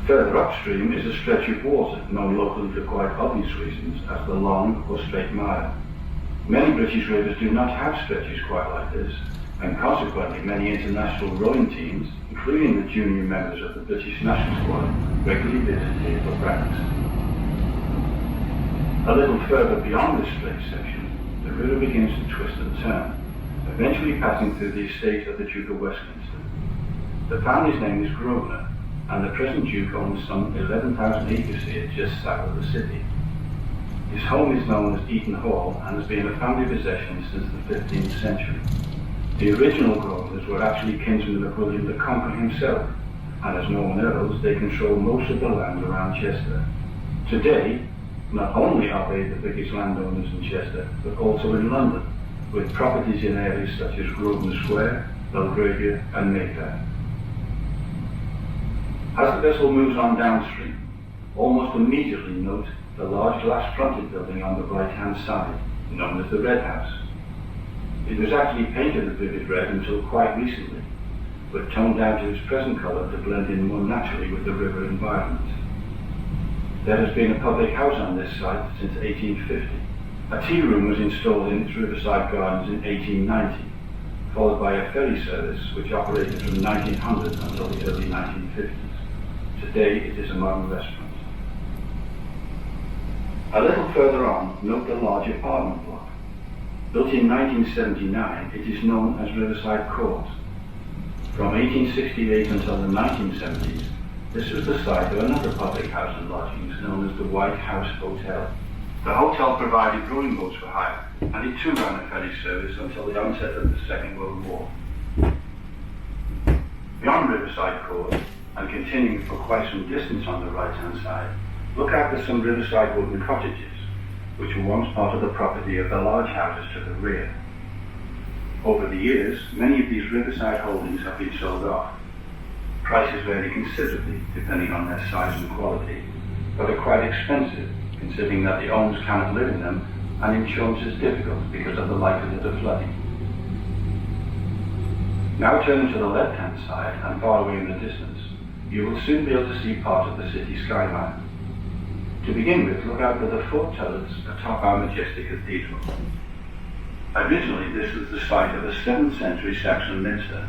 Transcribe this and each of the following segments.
Further upstream is a stretch of water known locally for quite obvious reasons as the Long or Straight Mile. Many British rivers do not have stretches quite like this, and consequently many international rowing teams, including the junior members of the British national squad, regularly visit here for practice. A little further beyond this straight section, the river begins to twist and turn, eventually passing through the estate of the Duke of Westminster. The family's name is Grosvenor, and the present Duke owns some 11,000 acres here just south of the city. His home is known as Eaton Hall and has been a family possession since the 15th century. The original Grosvenors were actually kinsmen of William the Conqueror himself, and as Norman earls, they control most of the land around Chester. Today, not only are they the biggest landowners in Chester, but also in London, with properties in areas such as Grosvenor Square, Belgravia and Mayfair. As the vessel moves on downstream, almost immediately note the large glass-fronted building on the right-hand side, known as the Red House. It was actually painted a vivid red until quite recently, but toned down to its present colour to blend in more naturally with the river environment. There has been a public house on this site since 1850. A tea room was installed in its riverside gardens in 1890, followed by a ferry service which operated from 1900 until the early 1950s. Today it is a modern restaurant. A little further on, note the large apartment block. Built in 1979, it is known as Riverside Court. From 1868 until the 1970s, this was the site of another public house and lodgings known as the White House Hotel. The hotel provided rowing boats for hire, and it too ran a ferry service until the onset of the Second World War. Beyond Riverside Court, and continuing for quite some distance on the right-hand side, look out for some riverside wooden cottages, which were once part of the property of the large houses to the rear. Over the years, many of these riverside holdings have been sold off. Prices vary considerably depending on their size and quality, but are quite expensive considering that the owners cannot live in them and insurance is difficult because of the likelihood of flooding. Now turning to the left-hand side and far away in the distance, you will soon be able to see part of the city skyline. To begin with, look out for the four turrets atop our majestic cathedral. Originally, this was the site of a 7th century Saxon minster,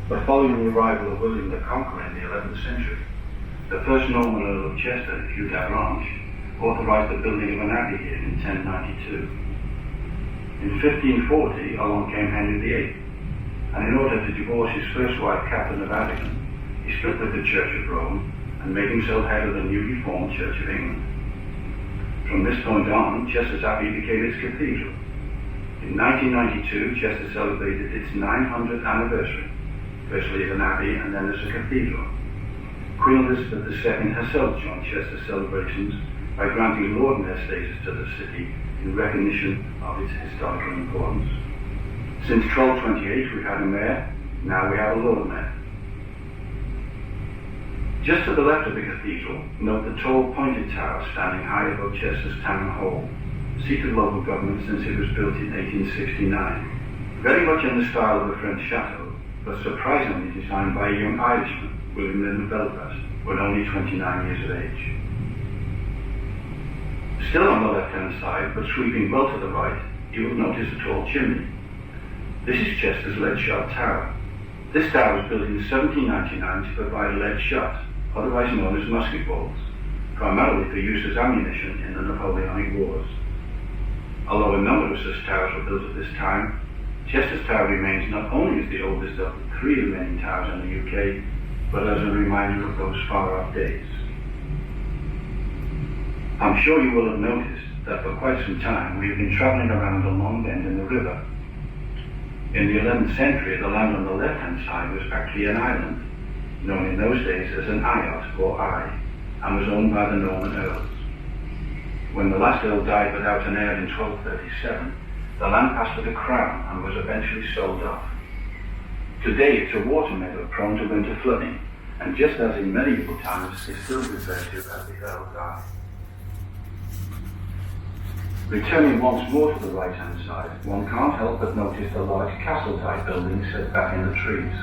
but following the arrival of William the Conqueror in the 11th century, the first Norman Earl of Chester, Hugh d'Avranches, authorized the building of an abbey here in 1092. In 1540, along came Henry VIII, and in order to divorce his first wife, Catherine of Aragon, he split with the Church of Rome and made himself head of the newly formed Church of England. From this point on, Chester's Abbey became its cathedral. In 1992, Chester celebrated its 900th anniversary, firstly as an abbey and then as a cathedral. Queen Elizabeth II herself joined Chester's celebrations by granting Lord Mayor status to the city in recognition of its historical importance. Since 1228 we've had a mayor, now we have a Lord Mayor. Just to the left of the cathedral, note the tall pointed tower standing high above Chester's Town Hall, seat of local government since it was built in 1869. Very much in the style of a French chateau, but surprisingly designed by a young Irishman, William Lynn of Belfast, when only 29 years of age. Still on the left-hand side, but sweeping well to the right, you will notice a tall chimney. This is Chester's lead shot tower. This tower was built in 1799 to provide lead shot, otherwise known as musket balls, primarily for use as ammunition in the Napoleonic Wars. Although a number of such towers were built at this time, Chester's Tower remains not only as the oldest of the 3 remaining towers in the UK, but as a reminder of those far-off days. I'm sure you will have noticed that for quite some time we have been travelling around a long bend in the river. In the 11th century, the land on the left-hand side was actually an island, known in those days as an eyot or eye, and was owned by the Norman Earls. When the last Earl died without an heir in 1237, the land passed to the Crown and was eventually sold off. Today it's a water meadow prone to winter flooding, and just as in medieval times, is still referred to as the Earl's Eye. Returning once more to the right-hand side, one can't help but notice the large castle-type building set back in the trees.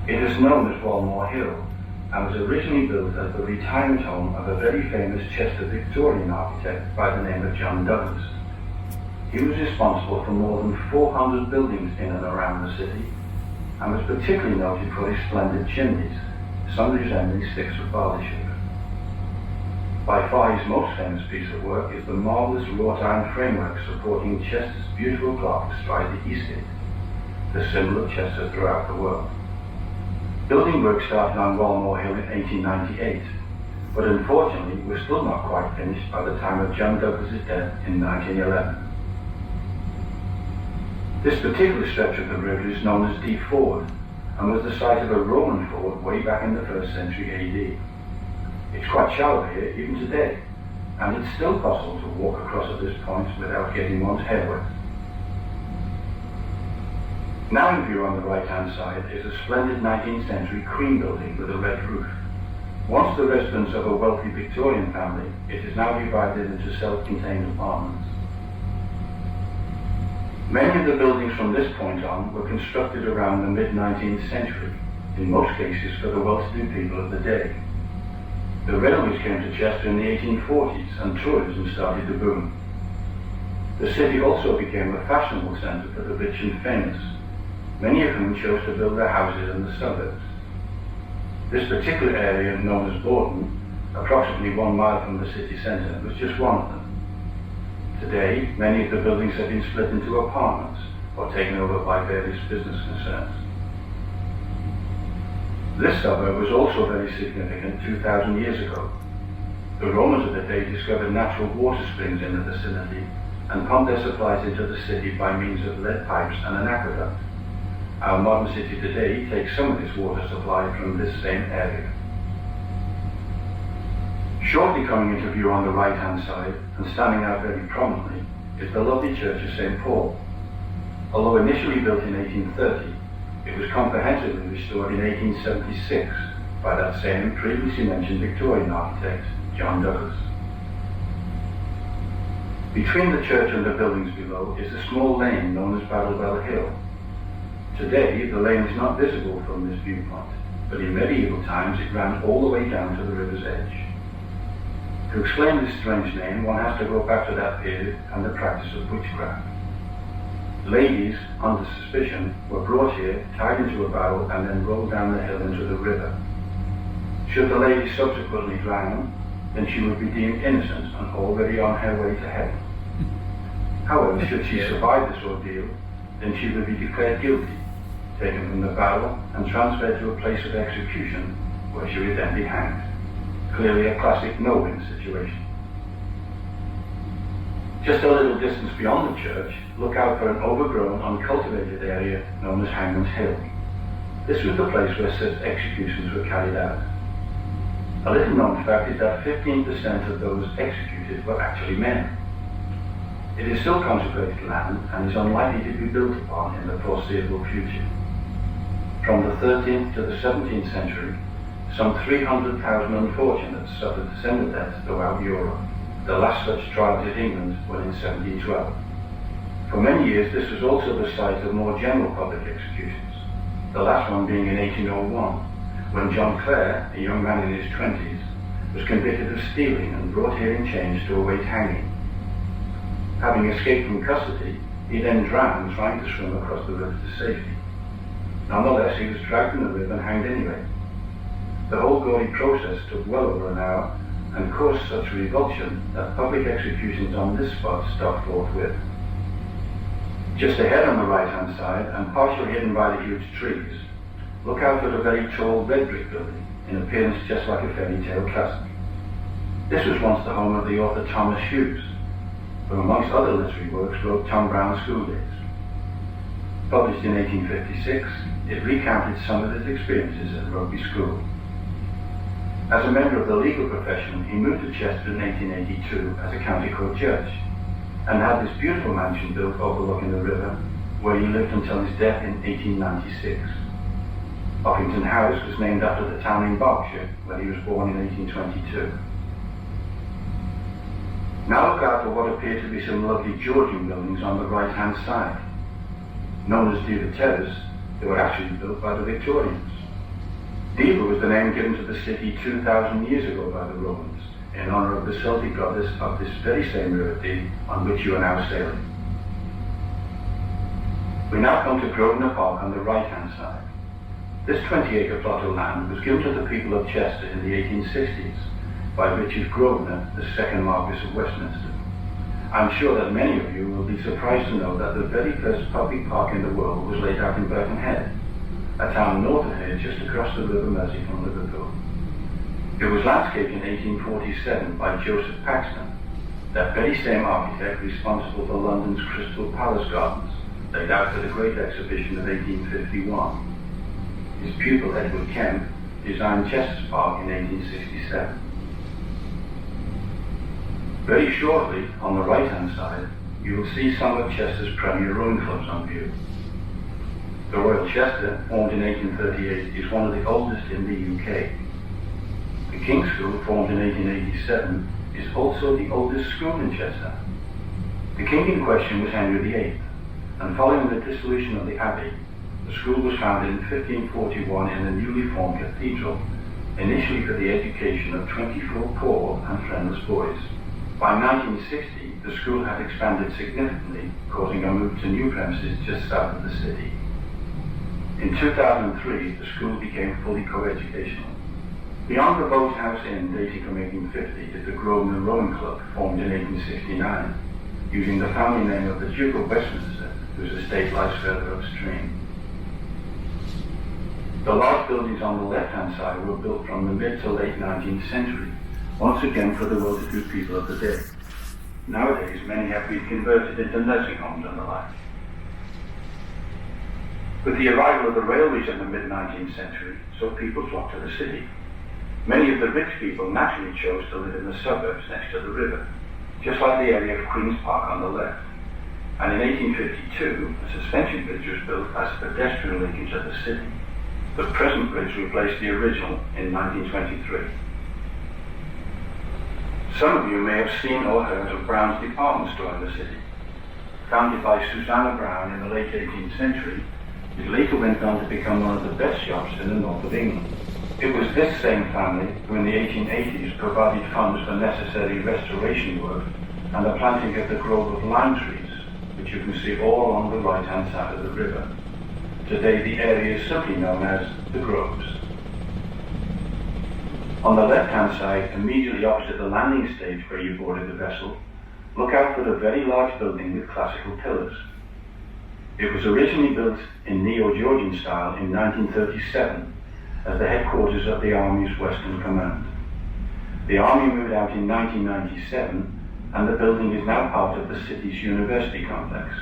It is known as Walmore Hill, and was originally built as the retirement home of a very famous Chester Victorian architect by the name of John Douglas. He was responsible for more than 400 buildings in and around the city, and was particularly noted for his splendid chimneys, some resembling sticks of barley sugar. By far his most famous piece of work is the marvellous wrought iron framework supporting Chester's beautiful clock astride the East Gate, the symbol of Chester throughout the world. Building work started on Walmore Hill in 1898, but unfortunately was still not quite finished by the time of John Douglas's death in 1911. This particular stretch of the river is known as Deep Ford, and was the site of a Roman ford way back in the 1st century AD. It's quite shallow here even today, and it's still possible to walk across at this point without getting one's hair wet. Now in view on the right-hand side is a splendid 19th century Queen building with a red roof. Once the residence of a wealthy Victorian family, it is now divided into self-contained apartments. Many of the buildings from this point on were constructed around the mid-19th century, in most cases for the well-to-do people of the day. The railways came to Chester in the 1840s and tourism started to boom. The city also became a fashionable centre for the rich and famous, many of whom chose to build their houses in the suburbs. This particular area, known as Borden, approximately 1 mile from the city centre, was just one of them. Today, many of the buildings have been split into apartments or taken over by various business concerns. This suburb was also very significant 2,000 years ago. The Romans of the day discovered natural water springs in the vicinity and pumped their supplies into the city by means of lead pipes and an aqueduct. Our modern city today takes some of this water supply from this same area. Shortly coming into view on the right-hand side and standing out very prominently is the lovely Church of St. Paul. Although initially built in 1830, it was comprehensively restored in 1876 by that same previously mentioned Victorian architect, John Douglas. Between the church and the buildings below is a small lane known as Battlewell Hill. Today, the lane is not visible from this viewpoint, but in medieval times it ran all the way down to the river's edge. To explain this strange name, one has to go back to that period and the practice of witchcraft. Ladies, under suspicion, were brought here, tied into a barrel, and then rolled down the hill into the river. Should the lady subsequently drown, then she would be deemed innocent and already on her way to heaven. However, should she survive this ordeal, then she would be declared guilty, taken from the barrel and transferred to a place of execution, where she would then be hanged. Clearly a classic no-win situation. Just a little distance beyond the church, look out for an overgrown, uncultivated area known as Hangman's Hill. This was the place where such executions were carried out. A little known fact is that 15% of those executed were actually men. It is still consecrated land and is unlikely to be built upon in the foreseeable future. From the 13th to the 17th century, some 300,000 unfortunates suffered similar deaths throughout Europe. The last such trials in England were in 1712. For many years this was also the site of more general public executions, the last one being in 1801, when John Clare, a young man in his 20s, was convicted of stealing and brought here in chains to await hanging. Having escaped from custody, he then drowned trying to swim across the river to safety. Nonetheless, he was dragged in the river and hanged anyway. The whole gory process took well over an hour and caused such revulsion that public executions on this spot stopped forthwith. Just ahead on the right-hand side, and partially hidden by the huge trees, look out for the very tall red brick building, in appearance just like a fairy tale castle. This was once the home of the author Thomas Hughes, who amongst other literary works wrote Tom Brown's School Days. Published in 1856, it recounted some of his experiences at Rugby School. As a member of the legal profession, he moved to Chester in 1882 as a county court judge, and had this beautiful mansion built overlooking the river, where he lived until his death in 1896. Buckington House was named after the town in Berkshire, where he was born in 1822. Now look out for what appear to be some lovely Georgian buildings on the right-hand side. Known as Diva Terrace, they were actually built by the Victorians. Diva was the name given to the city 2,000 years ago by the Romans in honor of the Celtic goddess of this very same river Dee on which you are now sailing. We now come to Grosvenor Park on the right-hand side. This 20-acre plot of land was given to the people of Chester in the 1860s by Richard Grosvenor, the second Marquess of Westminster. I'm sure that many of you will be surprised to know that the very first public park in the world was laid out in Birkenhead, a town north of here just across the River Mersey from Liverpool. It was landscaped in 1847 by Joseph Paxton, that very same architect responsible for London's Crystal Palace Gardens, laid out for the Great Exhibition of 1851. His pupil Edward Kemp designed Chester's Park in 1867. Very shortly, on the right-hand side, you will see some of Chester's premier rowing clubs on view. The Royal Chester, formed in 1838, is one of the oldest in the UK. The King's School, formed in 1887, is also the oldest school in Chester. The king in question was Henry VIII, and following the dissolution of the Abbey, the school was founded in 1541 in the newly formed cathedral, initially for the education of 24 poor and friendless boys. By 1960, the school had expanded significantly, causing a move to new premises just south of the city. In 2003, the school became fully co-educational. Beyond the Boat House Inn, dating from 1850, is the Grosvenor Rowing Club, formed in 1869, using the family name of the Duke of Westminster, whose estate lies further upstream. The large buildings on the left-hand side were built from the mid to late 19th century, once again for the well-to-do people of the day. Nowadays, many have been converted into nursing homes and the like. With the arrival of the railways in the mid-19th century, so people flocked to the city. Many of the rich people naturally chose to live in the suburbs next to the river, just like the area of Queen's Park on the left. And in 1852, a suspension bridge was built as a pedestrian linkage of the city. The present bridge replaced the original in 1923. Some of you may have seen or heard of Brown's department store in the city. Founded by Susanna Brown in the late 18th century, it later went on to become one of the best shops in the north of England. It was this same family who in the 1880s provided funds for necessary restoration work and the planting of the grove of lime trees, which you can see all along the right-hand side of the river. Today the area is simply known as the Groves. On the left-hand side, immediately opposite the landing stage where you boarded the vessel, look out for the very large building with classical pillars. It was originally built in Neo-Georgian style in 1937 as the headquarters of the Army's Western Command. The Army moved out in 1997 and the building is now part of the city's university complex.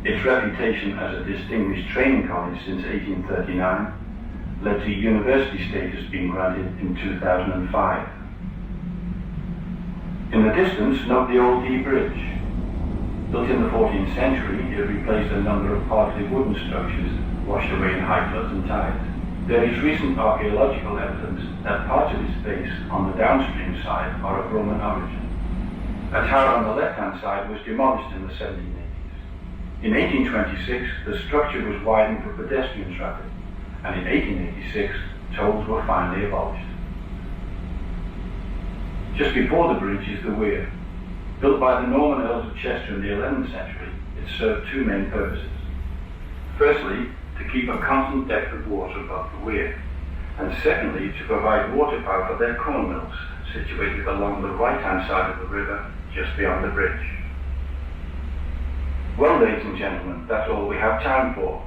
Its reputation as a distinguished training college since 1839 led to university status being granted in 2005. In the distance, note the Old Dee Bridge. Built in the 14th century, it replaced a number of partly wooden structures washed away in high floods and tides. There is recent archaeological evidence that parts of its base on the downstream side are of Roman origin. A tower on the left-hand side was demolished in the 1780s. In 1826, the structure was widened for pedestrian traffic, and in 1886, tolls were finally abolished. Just before the bridge is the weir. Built by the Norman Earls of Chester in the 11th century, it served two main purposes. Firstly, to keep a constant depth of water above the weir, and secondly, to provide water power for their corn mills, situated along the right-hand side of the river, just beyond the bridge. Well, ladies and gentlemen, that's all we have time for.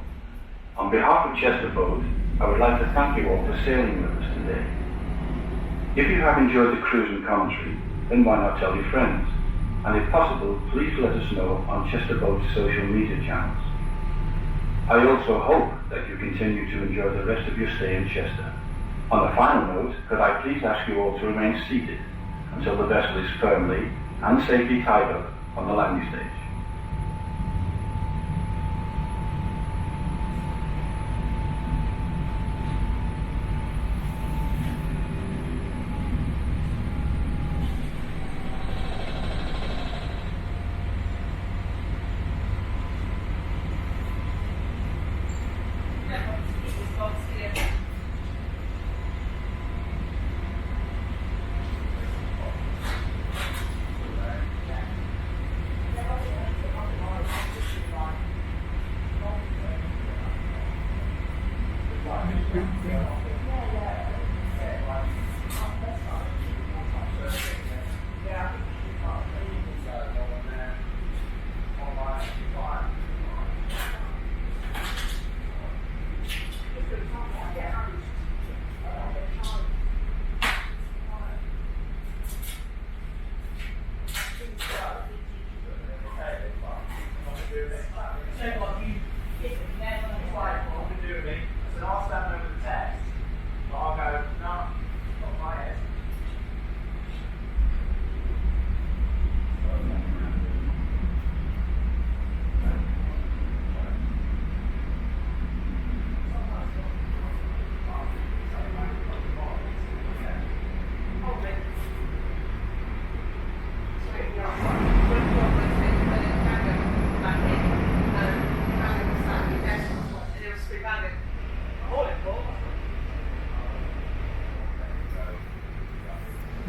On behalf of Chester Boat, I would like to thank you all for sailing with us today. If you have enjoyed the cruise and commentary, then why not tell your friends? And if possible, please let us know on Chester Boat's social media channels. I also hope that you continue to enjoy the rest of your stay in Chester. On a final note, could I please ask you all to remain seated until the vessel is firmly and safely tied up on the landing stage.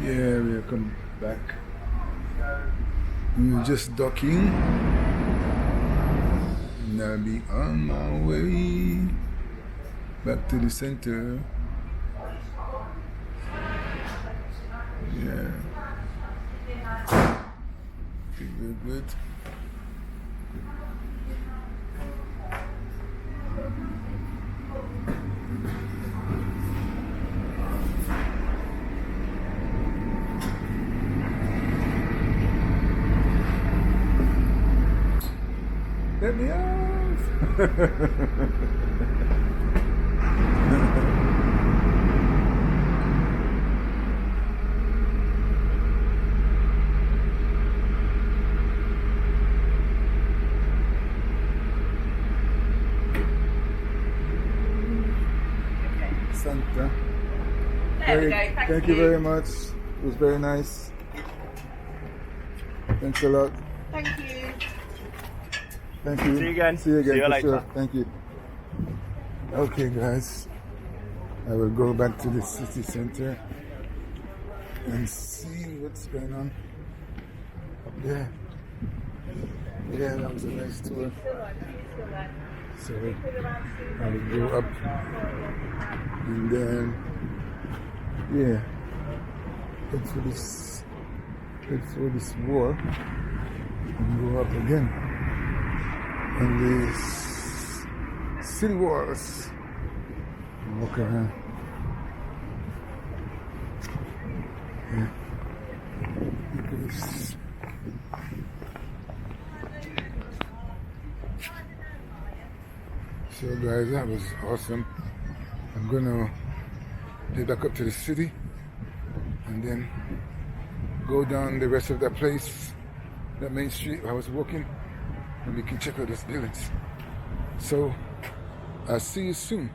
Yeah, we'll come back. We're just docking. And I'll be on my way back to the center. Yeah. Good, good. Let me off! Santa. There we go. Thank you very much. It was very nice. Thanks a lot. Thank you. Thank you. See you again. See you again. See you for later. Sure. Thank you. Okay, guys. I will go back to the city center and see what's going on up there. Yeah, that was a nice tour. So I will go up and then, yeah, head for this wall and go up again. And these city walls. Walk around. Yeah. Look at this. So guys, that was awesome. I'm gonna head back up to the city and then go down the rest of that place, that main street I was walking, and we can check out those buildings. So I'll see you soon.